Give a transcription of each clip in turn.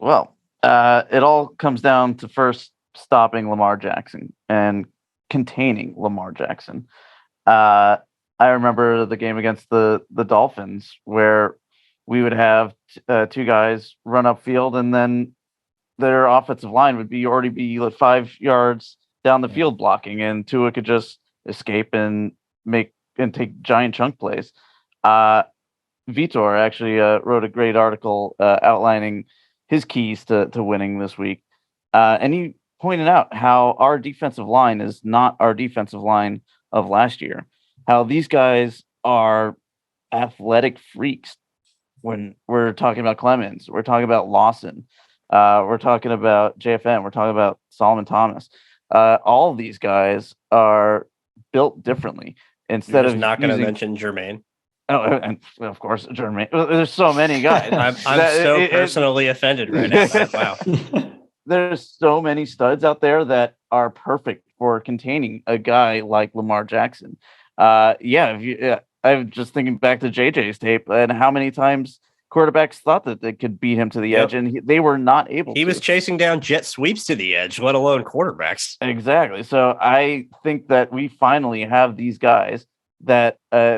Well, it all comes down to first stopping Lamar Jackson and containing Lamar Jackson. Uh, I remember the game against the Dolphins where we would have two guys run upfield, and then their offensive line would already be like 5 yards down the field blocking, and Tua could just escape and take giant chunk plays. Uh, Vitor actually wrote a great article outlining his keys to winning this week. And he pointed out how our defensive line is not our defensive line of last year, how these guys are athletic freaks. When we're talking about Clemens, we're talking about Lawson, we're talking about JFN, we're talking about Solomon Thomas. All of these guys are built differently. Instead You're of not going to mention Jermaine. Oh, and of course, Jermaine. There's so many guys. I'm personally offended right now. Wow. There's so many studs out there that are perfect for containing a guy like Lamar Jackson. I'm just thinking back to JJ's tape and how many times quarterbacks thought that they could beat him to the edge, and they were not able to. He was chasing down jet sweeps to the edge, let alone quarterbacks. Exactly. So I think that we finally have these guys that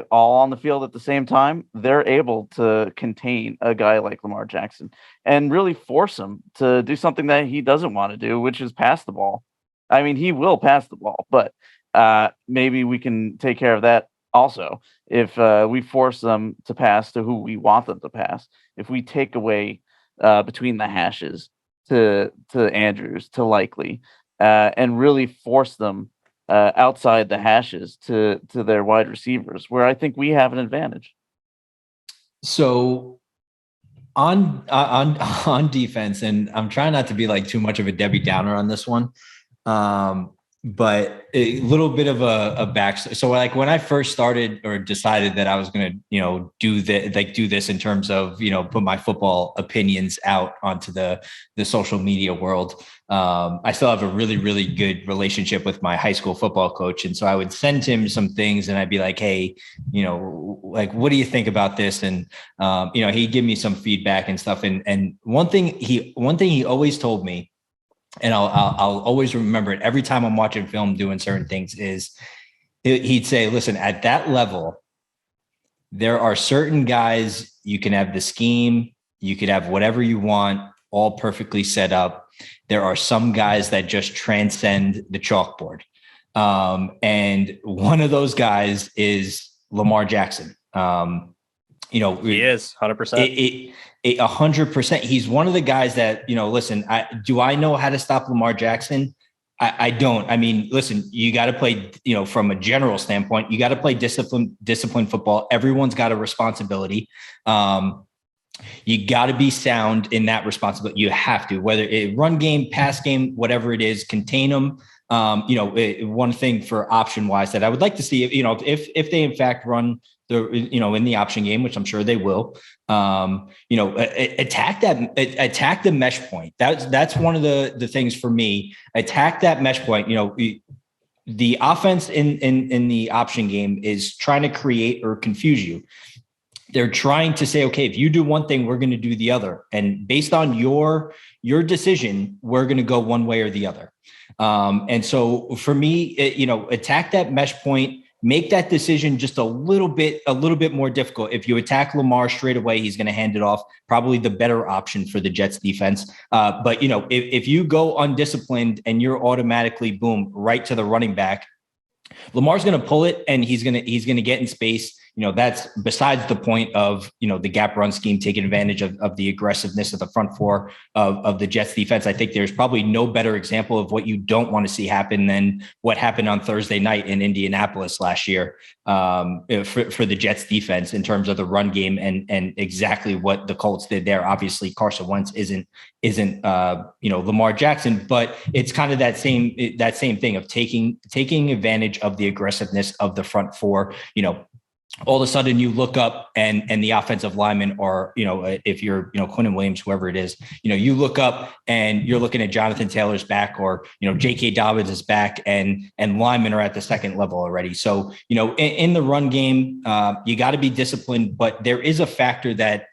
all on the field at the same time. They're able to contain a guy like Lamar Jackson and really force him to do something that he doesn't want to do, which is pass the ball. I mean, he will pass the ball, but maybe we can take care of that also if we force them to pass to who we want them to pass. If we take away between the hashes to Andrews, to Likely, and really force them outside the hashes to their wide receivers, where I think we have an advantage. So on defense, and I'm trying not to be like too much of a Debbie Downer on this one, but a little bit of a backstory. So like when I first started or decided that I was going to, do this in terms of, put my football opinions out onto the social media world. I still have a really, really good relationship with my high school football coach. And so I would send him some things and I'd be like, hey, like, what do you think about this? And, he'd give me some feedback and stuff. And one thing he always told me, and I'll always remember it every time I'm watching film doing certain things, is he'd say, listen, at that level, there are certain guys, you can have the scheme, you could have whatever you want, all perfectly set up. There are some guys that just transcend the chalkboard. And one of those guys is Lamar Jackson. He is 100%. 100%. He's one of the guys that, listen, do I know how to stop Lamar Jackson? I don't. I mean, listen, you got to play, from a general standpoint, you got to play disciplined football. Everyone's got a responsibility. You got to be sound in that responsibility. You have to, whether it run game, pass game, whatever it is, contain them. One thing for option wise that I would like to see, if they in fact run in the option game, which I'm sure they will, attack the mesh point. That's one of the things for me. Attack that mesh point. The offense in the option game is trying to create or confuse you. They're trying to say, okay, if you do one thing, we're going to do the other. And based on your decision, we're going to go one way or the other. And so for me, attack that mesh point, make that decision just a little bit more difficult. If you attack Lamar straight away, he's going to hand it off, probably the better option for the Jets defense. But if you go undisciplined and you're automatically, boom, right to the running back, Lamar's going to pull it and he's going to get in space. That's besides the point of, the gap run scheme, taking advantage of the aggressiveness of the front four of the Jets defense. I think there's probably no better example of what you don't want to see happen than what happened on Thursday night in Indianapolis last year for the Jets defense in terms of the run game and exactly what the Colts did there. Obviously Carson Wentz isn't Lamar Jackson, but it's kind of that same thing of taking advantage of the aggressiveness of the front four. All of a sudden you look up and the offensive linemen are, if you're, Quinton Williams, whoever it is, you look up and you're looking at Jonathan Taylor's back or, J.K. Dobbins is back and linemen are at the second level already. So, in the run game, you got to be disciplined, but there is a factor that,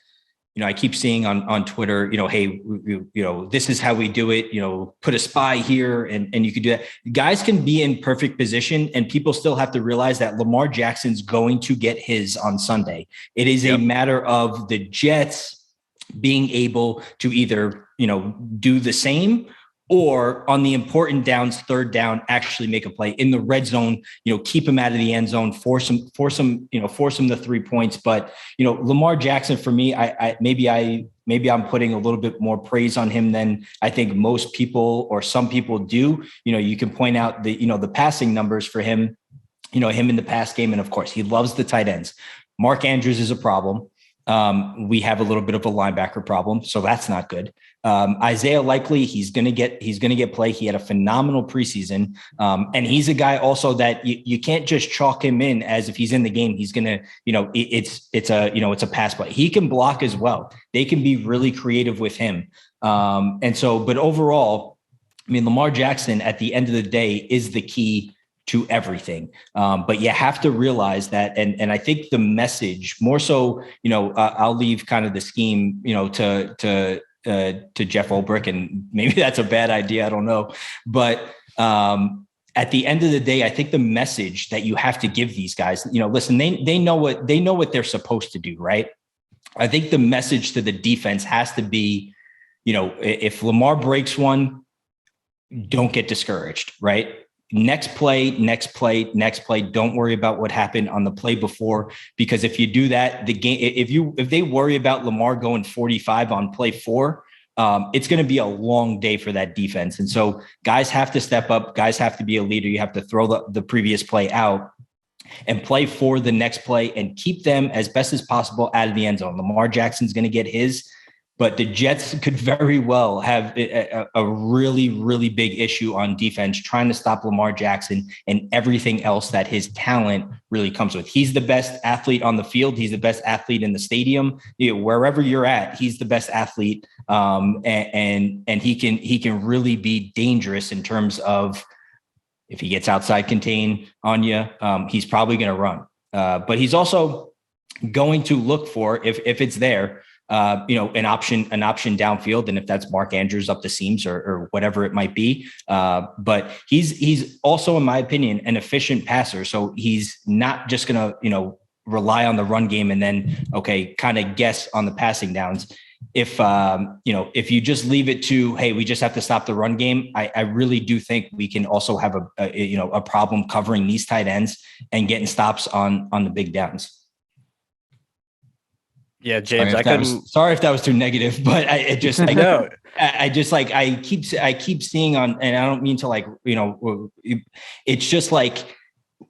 I keep seeing on Twitter, hey, this is how we do it, put a spy here and you could do that. Guys can be in perfect position and people still have to realize that Lamar Jackson's going to get his on Sunday. It is a matter of the Jets being able to either, do the same or on the important downs, third down, actually make a play in the red zone, keep him out of the end zone, force him the 3 points. But, Lamar Jackson, for me, maybe I'm putting a little bit more praise on him than I think most people or some people do. You can point out the passing numbers for him, him in the pass game. And of course, he loves the tight ends. Mark Andrews is a problem. We have a little bit of a linebacker problem, so that's not good. Isaiah Likely, he's going to get play. He had a phenomenal preseason. And he's a guy also that you can't just chalk him in as if he's in the game, he's going to, it's a pass play. He can block as well. They can be really creative with him. But overall, Lamar Jackson at the end of the day is the key to everything. But you have to realize that. And I think the message more so, I'll leave kind of the scheme, to Jeff Ulbrich, and maybe that's a bad idea. I don't know. But at the end of the day, I think the message that you have to give these guys, listen, they know what they're supposed to do, right? I think the message to the defense has to be, if Lamar breaks one, don't get discouraged, right? Next play. Don't worry about what happened on the play before, because if you do that, the game, if they worry about Lamar going 45 on play 4, it's going to be a long day for that defense. And so guys have to step up. Guys have to be a leader. You have to throw the previous play out and play for the next play and keep them as best as possible out of the end zone. Lamar Jackson's going to get his. But the Jets could very well have a really, really big issue on defense, trying to stop Lamar Jackson and everything else that his talent really comes with. He's the best athlete on the field. He's the best athlete in the stadium. Wherever you're at, he's the best athlete. And he can really be dangerous in terms of if he gets outside contain on you, he's probably going to run. But he's also going to look for, if it's there, an option downfield. And if that's Mark Andrews up the seams or whatever it might be. But he's also, in my opinion, an efficient passer. So he's not just going to, rely on the run game and then, kind of guess on the passing downs. If you just leave it to, hey, we just have to stop the run game, I really do think we can also have a problem covering these tight ends and getting stops on the big downs. Yeah, James, sorry if that was too negative, but I keep seeing on, and I don't mean to it's just like,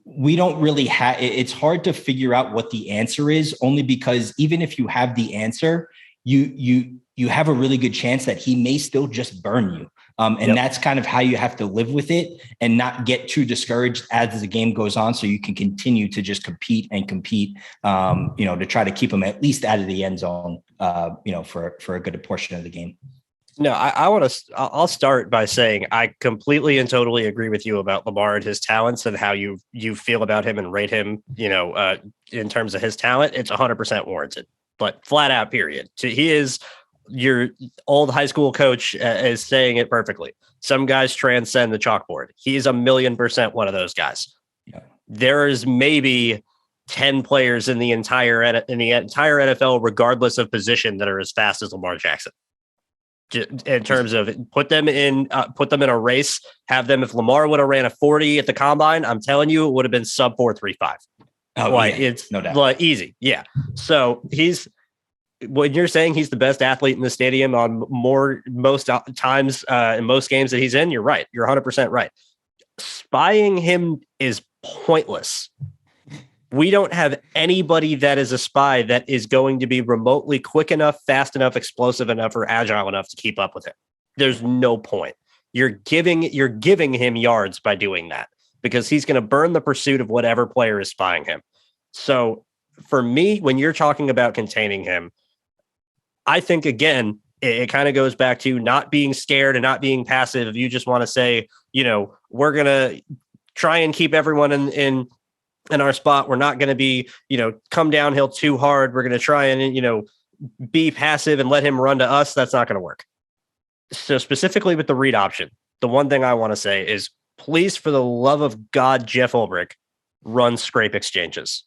we don't really have, it's hard to figure out what the answer is, only because even if you have the answer, you have a really good chance that he may still just burn you. That's kind of how you have to live with it and not get too discouraged as the game goes on. So you can continue to just compete, to try to keep him at least out of the end zone, for a good portion of the game. No, I'll start by saying I completely and totally agree with you about Lamar and his talents and how you feel about him and rate him, in terms of his talent. It's 100% warranted, but flat out period. He is, your old high school coach is saying it perfectly. Some guys transcend the chalkboard. He's 1,000,000% one of those guys. Yeah. There is maybe 10 players in the entire NFL, regardless of position, that are as fast as Lamar Jackson. In terms of put them in a race, have them. If Lamar would have ran a 40 at the combine, I'm telling you, it would have been sub 4.35. It's no doubt. Easy. Yeah. So when you're saying he's the best athlete in the stadium on most times in most games that he's in, you're right. You're 100% right. Spying him is pointless. We don't have anybody that is a spy that is going to be remotely quick enough, fast enough, explosive enough, or agile enough to keep up with him. There's no point. You're giving him yards by doing that, because he's going to burn the pursuit of whatever player is spying him. So for me, when you're talking about containing him, I think, again, it kind of goes back to not being scared and not being passive. If you just want to say, we're going to try and keep everyone in our spot. We're not going to be, come downhill too hard. We're going to try and, be passive and let him run to us, that's not going to work. So specifically with the read option, the one thing I want to say is, please, for the love of God, Jeff Ulbrich, run scrape exchanges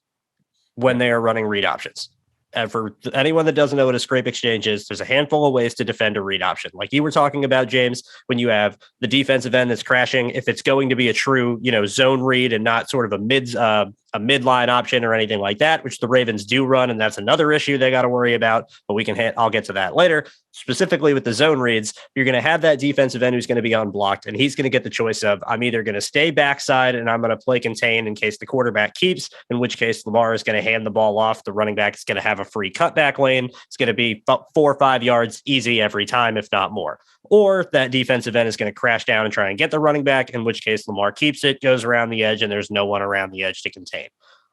when they are running read options. And for anyone that doesn't know what a scrape exchange is, there's a handful of ways to defend a read option. Like you were talking about, James, when you have the defensive end that's crashing, if it's going to be a true, zone read and not sort of a midline option or anything like that, which the Ravens do run, and that's another issue they got to worry about. But I'll get to that later. Specifically with the zone reads, you're going to have that defensive end who's going to be unblocked, and he's going to get the choice of, I'm either going to stay backside and I'm going to play contain in case the quarterback keeps, in which case Lamar is going to hand the ball off. The running back is going to have a free cutback lane. It's going to be 4 or 5 yards easy every time, if not more. Or that defensive end is going to crash down and try and get the running back, in which case Lamar keeps it, goes around the edge, and there's no one around the edge to contain.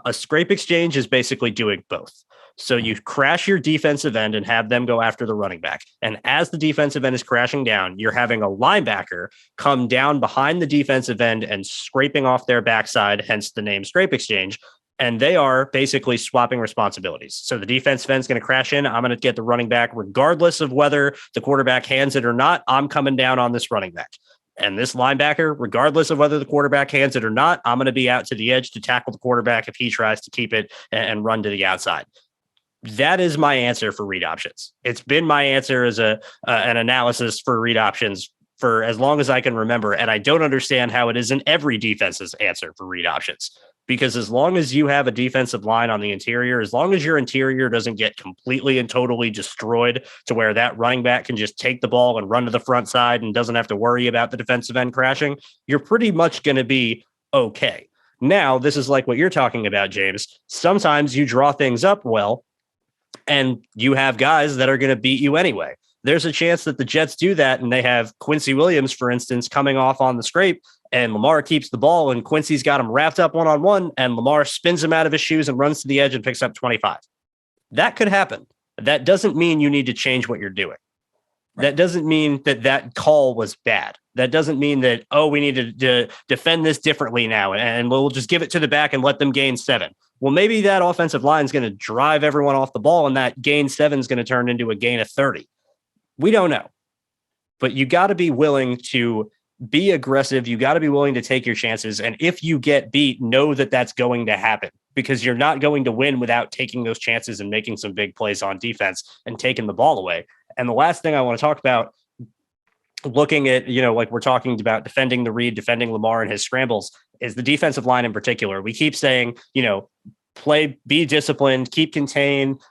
A scrape exchange is basically doing both. So you crash your defensive end and have them go after the running back. And as the defensive end is crashing down, you're having a linebacker come down behind the defensive end and scraping off their backside, hence the name scrape exchange. And they are basically swapping responsibilities. So the defensive end's going to crash in. I'm going to get the running back regardless of whether the quarterback hands it or not. I'm coming down on this running back. And this linebacker, regardless of whether the quarterback hands it or not, I'm going to be out to the edge to tackle the quarterback if he tries to keep it and run to the outside. That is my answer for read options. It's been my answer as an analysis for read options for as long as I can remember. And I don't understand how it isn't every defense's answer for read options. Because as long as you have a defensive line on the interior, as long as your interior doesn't get completely and totally destroyed to where that running back can just take the ball and run to the front side and doesn't have to worry about the defensive end crashing, you're pretty much going to be okay. Now, this is like what you're talking about, James. Sometimes you draw things up well, and you have guys that are going to beat you anyway. There's a chance that the Jets do that, and they have Quincy Williams, for instance, coming off on the scrape, and Lamar keeps the ball, and Quincy's got him wrapped up one-on-one, and Lamar spins him out of his shoes and runs to the edge and picks up 25. That could happen. That doesn't mean you need to change what you're doing. Right. That doesn't mean that call was bad. That doesn't mean that, we need to defend this differently now, and we'll just give it to the back and let them gain 7. Well, maybe that offensive line is going to drive everyone off the ball, and that gain 7 is going to turn into a gain of 30. We don't know. But you got to be willing to be aggressive. You got to be willing to take your chances. And if you get beat, know that that's going to happen, because you're not going to win without taking those chances and making some big plays on defense and taking the ball away. And the last thing I want to talk about, looking at, like we're talking about defending the read, defending Lamar and his scrambles, is the defensive line in particular. We keep saying, be disciplined, keep contained,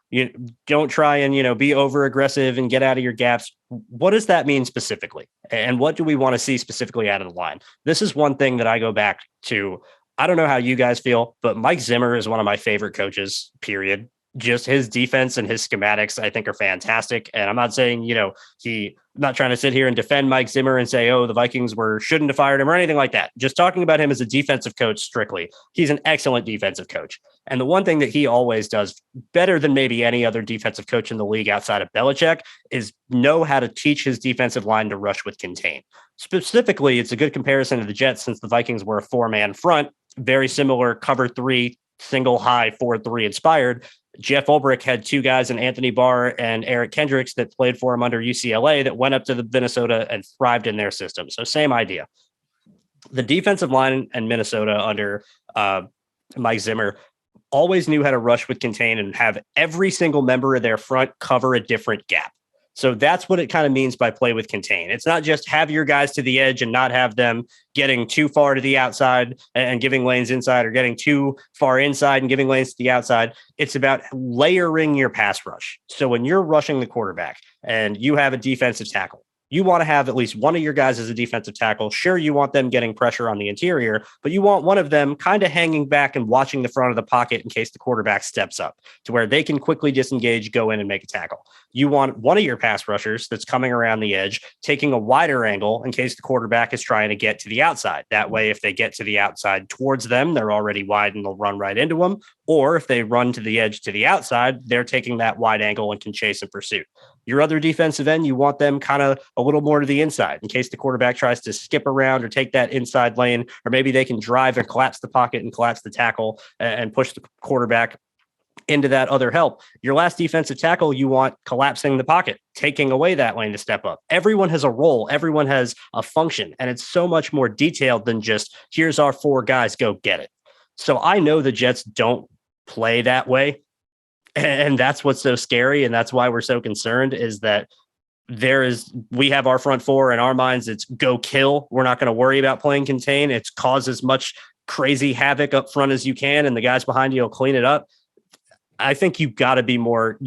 don't try and, be over aggressive and get out of your gaps. What does that mean specifically? And what do we want to see specifically out of the line? This is one thing that I go back to. I don't know how you guys feel, but Mike Zimmer is one of my favorite coaches, period. Just his defense and his schematics, I think, are fantastic. And I'm not saying, I'm not trying to sit here and defend Mike Zimmer and say, the Vikings shouldn't have fired him or anything like that. Just talking about him as a defensive coach strictly. He's an excellent defensive coach. And the one thing that he always does better than maybe any other defensive coach in the league outside of Belichick is know how to teach his defensive line to rush with contain. Specifically, it's a good comparison to the Jets, since the Vikings were a 4-man front, very similar cover 3, single high 4-3 inspired. Jeff Ulbrich had 2 guys in Anthony Barr and Eric Kendricks that played for him under UCLA that went up to the Minnesota and thrived in their system. So same idea. The defensive line in Minnesota under Mike Zimmer always knew how to rush with contain and have every single member of their front cover a different gap. So that's what it kind of means by play with contain. It's not just have your guys to the edge and not have them getting too far to the outside and giving lanes inside, or getting too far inside and giving lanes to the outside. It's about layering your pass rush. So when you're rushing the quarterback and you have a defensive tackle, you want to have at least one of your guys as a defensive tackle. Sure, you want them getting pressure on the interior, but you want one of them kind of hanging back and watching the front of the pocket in case the quarterback steps up, to where they can quickly disengage, go in and make a tackle. You want one of your pass rushers that's coming around the edge, taking a wider angle in case the quarterback is trying to get to the outside. That way, if they get to the outside towards them, they're already wide and they'll run right into them. Or if they run to the edge to the outside, they're taking that wide angle and can chase in pursuit. Your other defensive end, you want them kind of a little more to the inside in case the quarterback tries to skip around or take that inside lane, or maybe they can drive and collapse the pocket and collapse the tackle and push the quarterback into that other help. Your last defensive tackle, you want collapsing the pocket, taking away that lane to step up. Everyone has a role. Everyone has a function. And it's so much more detailed than just here's our 4 guys, go get it. So I know the Jets don't play that way. And that's what's so scary. And that's why we're so concerned is that we have our front 4 in our minds. It's go kill. We're not going to worry about playing contain. It's cause as much crazy havoc up front as you can. And the guys behind you will clean it up. I think you've got to be more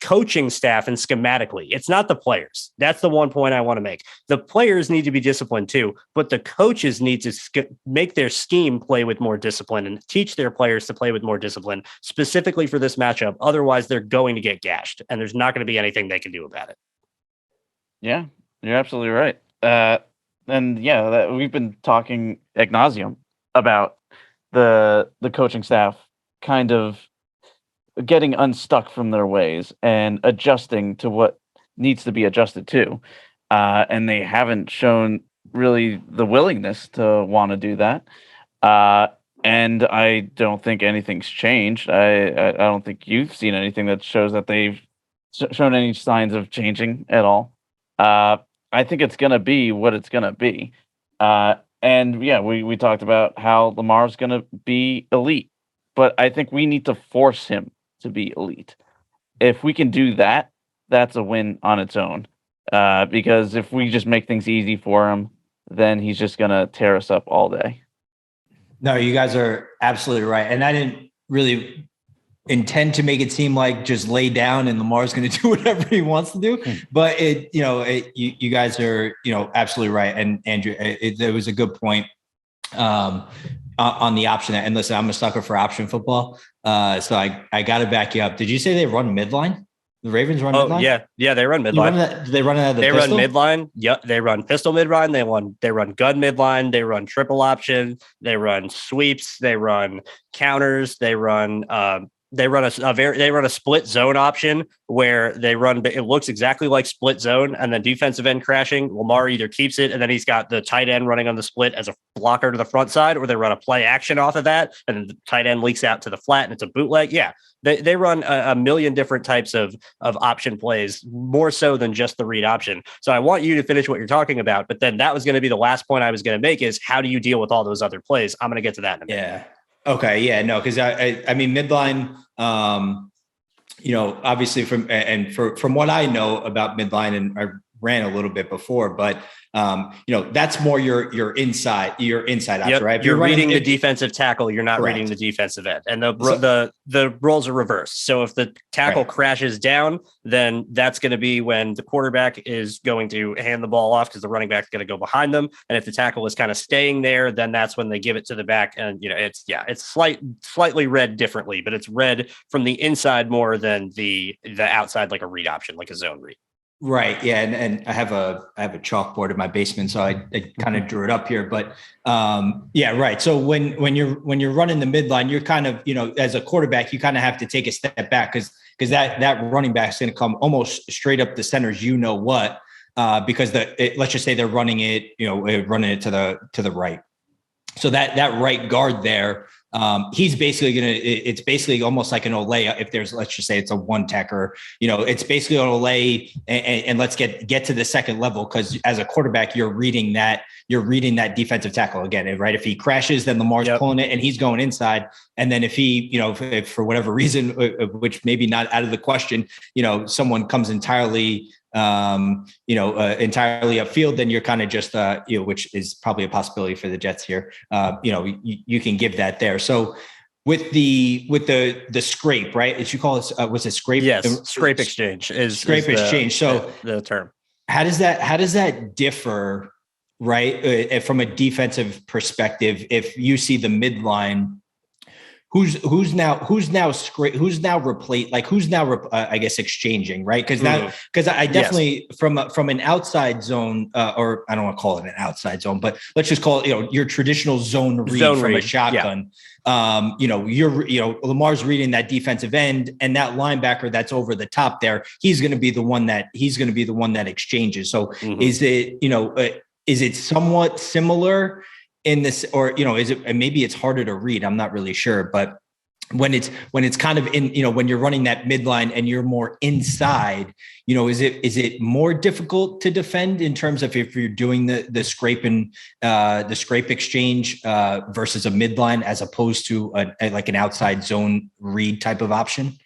coaching staff and schematically. It's not the players. That's the one point I want to make. The players need to be disciplined too, but the coaches need to make their scheme play with more discipline and teach their players to play with more discipline specifically for this matchup. Otherwise, they're going to get gashed and there's not going to be anything they can do about it. Yeah, you're absolutely right. We've been talking ad nauseum about the coaching staff kind of getting unstuck from their ways and adjusting to what needs to be adjusted to. And they haven't shown really the willingness to want to do that. And I don't think anything's changed. I don't think you've seen anything that shows that they've shown any signs of changing at all. I think it's going to be what it's going to be. We talked about how Lamar's going to be elite, but I think we need to force him to be elite. If we can do that, that's a win on its own. Because if we just make things easy for him, then he's just going to tear us up all day. No, you guys are absolutely right. And I didn't really intend to make it seem like just lay down and Lamar's going to do whatever he wants to do. But you guys are, absolutely right. And Andrew, it was a good point on the option. And listen, I'm a sucker for option football. So I got to back you up. Did you say they run midline? The Ravens run midline? Yeah, they run midline. They run run midline. Yep, they run pistol midline. They run gun midline. They run triple option. They run sweeps. They run counters. They run a split zone option where it looks exactly like split zone and then defensive end crashing. Lamar either keeps it and then he's got the tight end running on the split as a blocker to the front side, or they run a play action off of that and then the tight end leaks out to the flat and it's a bootleg. Yeah, they run a million different types of option plays, more so than just the read option. So I want you to finish what you're talking about, but then that was going to be the last point I was going to make is how do you deal with all those other plays? I'm going to get to that in a minute. Yeah. Okay. Yeah, no, because I mean, midline, obviously from what I know about midline, and I ran a little bit before, but that's more your inside option, right? If you're reading the defensive tackle, you're not reading the defensive end, and the roles are reversed. So if the tackle crashes down, then that's going to be when the quarterback is going to hand the ball off because the running back is going to go behind them. And if the tackle is kind of staying there, then that's when they give it to the back. And it's slightly read differently, but it's read from the inside more than the outside, like a read option, like a zone read. Right. Yeah. And I have a chalkboard in my basement, so I kind of drew it up here, but right. So when you're running the midline, you're kind of, as a quarterback, you kind of have to take a step back because that running back is going to come almost straight up the centers, because let's just say they're running it to the right. So that right guard there, he's basically it's basically almost like an Olay. If there's, let's just say it's a one tacker, it's basically an Olay and let's get to the second level. Cause as a quarterback, you're reading that defensive tackle again, right? If he crashes, then Lamar's pulling it and he's going inside. And then if he, if for whatever reason, which maybe not out of the question, someone comes entirely upfield, then you're kind of just, which is probably a possibility for the Jets here. You can give that there. So with the scrape, right? As you call it, was it scrape? Yes. Scrape exchange is exchange. So the term. How does that differ, right? From a defensive perspective, if you see the midline, who's now exchanging, right? Because I definitely from an outside zone, or I don't want to call it an outside zone, but let's just call it your traditional zone read from a shotgun. Yeah. Lamar's reading that defensive end, and that linebacker that's over the top there, he's going to be the one that exchanges. So is it somewhat similar in this, or is it, and maybe it's harder to read, I'm not really sure, but when it's kind of in, when you're running that midline and you're more inside, is it more difficult to defend in terms of if you're doing the scrape and the scrape exchange versus a midline as opposed to like an outside zone read type of option?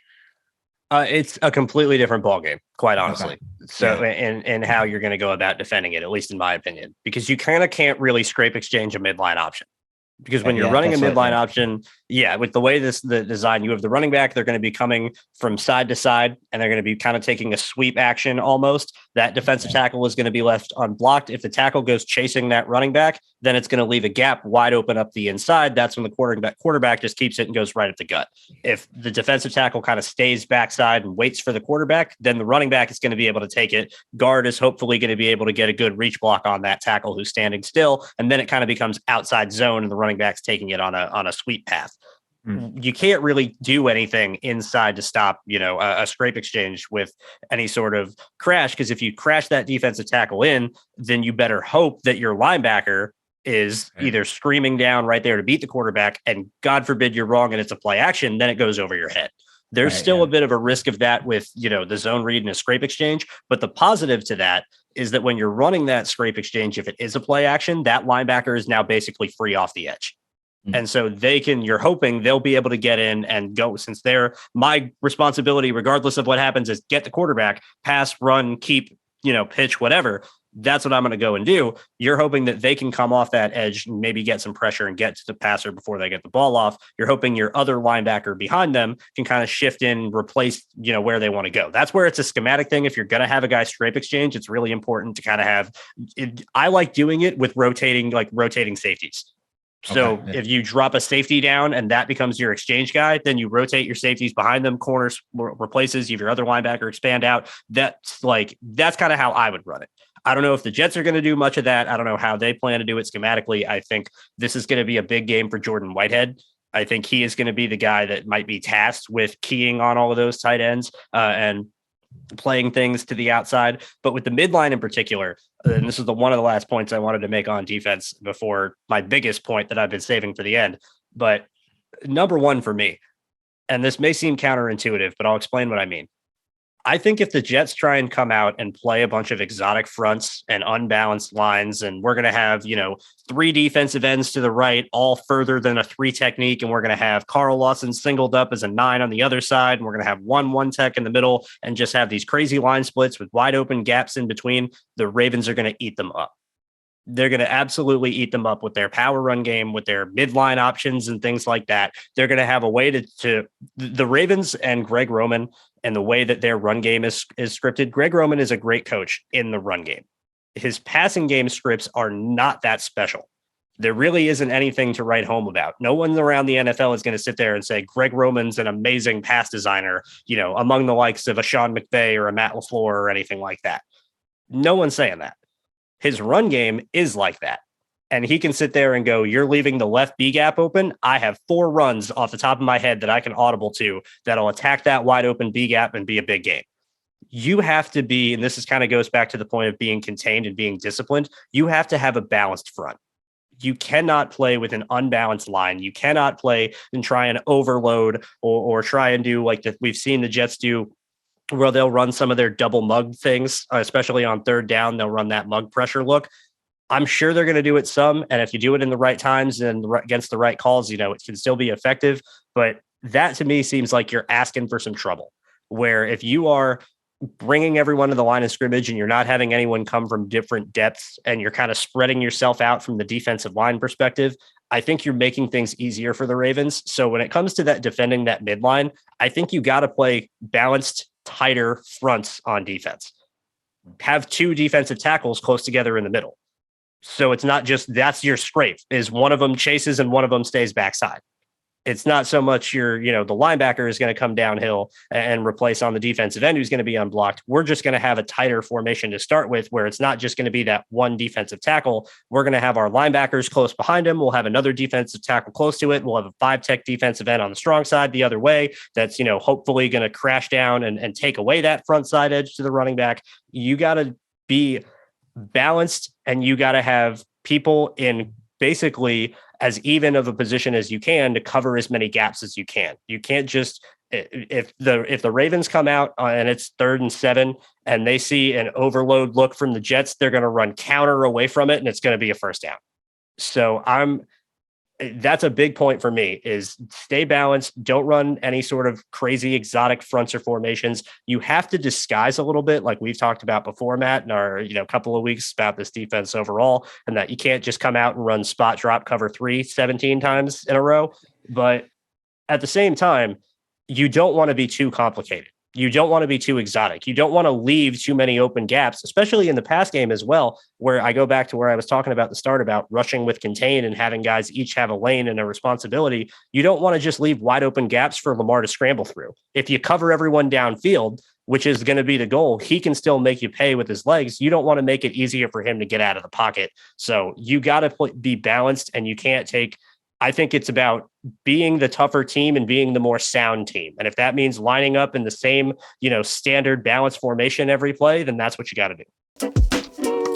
It's a completely different ballgame, quite honestly. Okay. So, and how you're going to go about defending it, at least in my opinion, because you kind of can't really scrape exchange a midline option. Because when you're running a midline option, with the way the design, you have the running back, they're going to be coming from side to side, and they're going to be kind of taking a sweep action almost. That defensive tackle is going to be left unblocked. If the tackle goes chasing that running back, then it's going to leave a gap wide open up the inside. That's when the quarterback just keeps it and goes right at the gut. If the defensive tackle kind of stays backside and waits for the quarterback, then the running back is going to be able to take it. Guard is hopefully going to be able to get a good reach block on that tackle who's standing still, and then it kind of becomes outside zone, and the running back's taking it on a sweep path. You can't really do anything inside to stop, a scrape exchange with any sort of crash. Because if you crash that defensive tackle in, then you better hope that your linebacker is either screaming down right there to beat the quarterback, and God forbid you're wrong and it's a play action, then it goes over your head. There's still a bit of a risk of that with, the zone read and a scrape exchange. But the positive to that is that when you're running that scrape exchange, if it is a play action, that linebacker is now basically free off the edge. And so you're hoping they'll be able to get in and go, since my responsibility, regardless of what happens, is get the quarterback, pass, run, keep, pitch, whatever. That's what I'm going to go and do. You're hoping that they can come off that edge and maybe get some pressure and get to the passer before they get the ball off. You're hoping your other linebacker behind them can kind of shift in, replace, where they want to go. That's where it's a schematic thing. If you're going to have a guy scrape exchange, it's really important to kind of have it. I like doing it with rotating safeties. So if you drop a safety down and that becomes your exchange guy, then you rotate your safeties behind them, corners replaces, you have your other linebacker expand out. That's kind of how I would run it. I don't know if the Jets are going to do much of that. I don't know how they plan to do it schematically. I think this is going to be a big game for Jordan Whitehead. I think he is going to be the guy that might be tasked with keying on all of those tight ends and playing things to the outside. But with the midline in particular, and this is one of the last points I wanted to make on defense before my biggest point that I've been saving for the end. But number one for me, and this may seem counterintuitive, but I'll explain what I mean. I think if the Jets try and come out and play a bunch of exotic fronts and unbalanced lines, and we're going to have, 3 defensive ends to the right, all further than a 3 technique, and we're going to have Carl Lawson singled up as a 9 on the other side, and we're going to have one tech in the middle, and just have these crazy line splits with wide open gaps in between, the Ravens are going to eat them up. They're going to absolutely eat them up with their power run game, with their midline options and things like that. They're going to have a way to the Ravens and Greg Roman and the way that their run game is scripted. Greg Roman is a great coach in the run game. His passing game scripts are not that special. There really isn't anything to write home about. No one around the NFL is going to sit there and say Greg Roman's an amazing pass designer, among the likes of a Sean McVay or a Matt LaFleur or anything like that. No one's saying that. His run game is like that. And he can sit there and go, you're leaving the left B gap open. I have 4 runs off the top of my head that I can audible to that'll attack that wide open B gap and be a big game. You have to be, and this is kind of goes back to the point of being contained and being disciplined. You have to have a balanced front. You cannot play with an unbalanced line. You cannot play and try and overload or try and do like we've seen the Jets do, where they'll run some of their double mug things, especially on third down. They'll run that mug pressure look. I'm sure they're going to do it some. And if you do it in the right times and against the right calls, it can still be effective. But that to me seems like you're asking for some trouble, where if you are bringing everyone to the line of scrimmage and you're not having anyone come from different depths and you're kind of spreading yourself out from the defensive line perspective, I think you're making things easier for the Ravens. So when it comes to that defending that midline, I think you got to play balanced, tighter fronts on defense. Have 2 defensive tackles close together in the middle. So it's not just that's your scrape, is one of them chases and one of them stays backside. It's not so much the linebacker is going to come downhill and replace on the defensive end who's going to be unblocked. We're just going to have a tighter formation to start with, where it's not just going to be that one defensive tackle. We're going to have our linebackers close behind him. We'll have another defensive tackle close to it. We'll have a 5 tech defensive end on the strong side the other way. That's, hopefully going to crash down and take away that front side edge to the running back. You got to be balanced, and you got to have people in basically as even of a position as you can to cover as many gaps as you can. You can't just, if the Ravens come out and it's 3rd and 7 and they see an overload look from the Jets, they're going to run counter away from it and it's going to be a first down. So that's a big point for me is stay balanced. Don't run any sort of crazy exotic fronts or formations. You have to disguise a little bit, like we've talked about before, Matt, in our couple of weeks about this defense overall, and that you can't just come out and run spot drop cover 3 17 times in a row. But at the same time, you don't want to be too complicated. You don't want to be too exotic. You don't want to leave too many open gaps, especially in the pass game as well, where I go back to where I was talking about the start about rushing with contain and having guys each have a lane and a responsibility. You don't want to just leave wide open gaps for Lamar to scramble through. If you cover everyone downfield, which is going to be the goal, he can still make you pay with his legs. You don't want to make it easier for him to get out of the pocket. So you got to be balanced, and you can't take, I think it's about being the tougher team and being the more sound team. And if that means lining up in the same, standard balanced formation every play, then that's what you got to do.